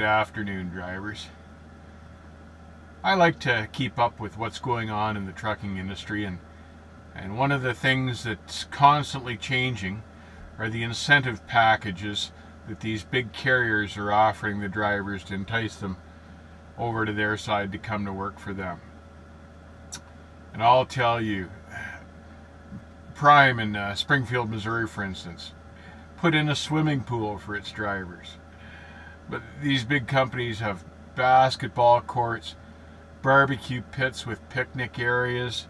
afternoon, drivers. I like to keep up with what's going on in the trucking industry, and one of the things that's constantly changing are the incentive packages that these big carriers are offering the drivers to entice them over to their side to come to work for them. And I'll tell you, Prime in Springfield, Missouri, for instance, put in a swimming pool for its drivers. But these big companies have basketball courts, barbecue pits with picnic areas.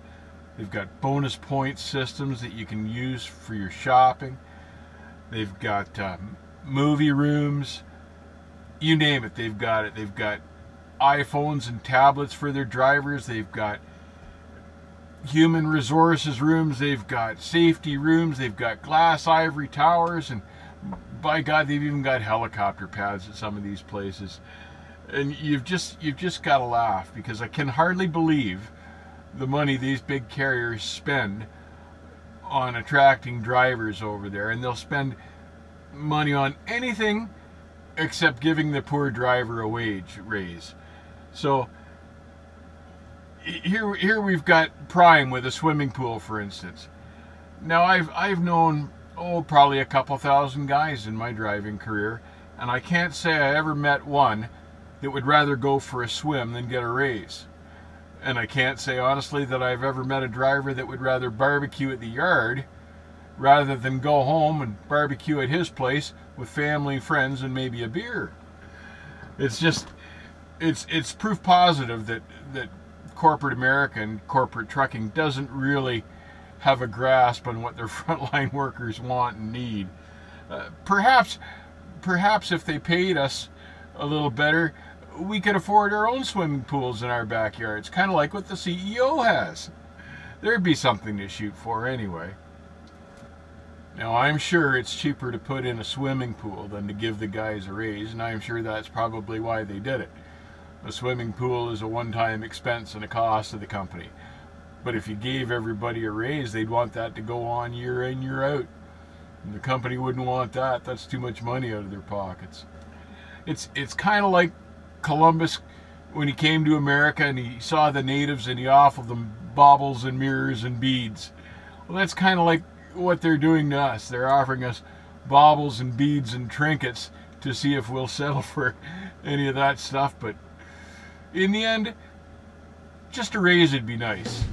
They've got bonus point systems that you can use for your shopping. They've got movie rooms. You name it, they've got it. They've got iPhones and tablets for their drivers. They've got human resources rooms. They've got safety rooms. They've got glass ivory towers, and by God, they've even got helicopter pads at some of these places. And you've just got to laugh, because I can hardly believe the money these big carriers spend on attracting drivers over there, and they'll spend money on anything except giving the poor driver a wage raise. So here we've got Prime with a swimming pool, for instance. Now I've known probably a couple thousand guys in my driving career, and I can't say I ever met one that would rather go for a swim than get a raise. And I can't say honestly that I've ever met a driver that would rather barbecue at the yard rather than go home and barbecue at his place with family, friends, and maybe a beer. It's just, it's proof positive that corporate America and corporate trucking doesn't really have a grasp on what their frontline workers want and need. Perhaps if they paid us a little better, we could afford our own swimming pools in our backyards, kind of like what the CEO has. There'd be something to shoot for anyway. Now, I'm sure it's cheaper to put in a swimming pool than to give the guys a raise, and I'm sure that's probably why they did it. A swimming pool is a one-time expense and a cost of the company. But if you gave everybody a raise, they'd want that to go on year in, year out. And the company wouldn't want that. That's too much money out of their pockets. It's kind of like Columbus when he came to America and he saw the natives and he offered them baubles and mirrors and beads. Well, that's kind of like what they're doing to us. They're offering us baubles and beads and trinkets to see if we'll settle for any of that stuff. But in the end, just a raise would be nice.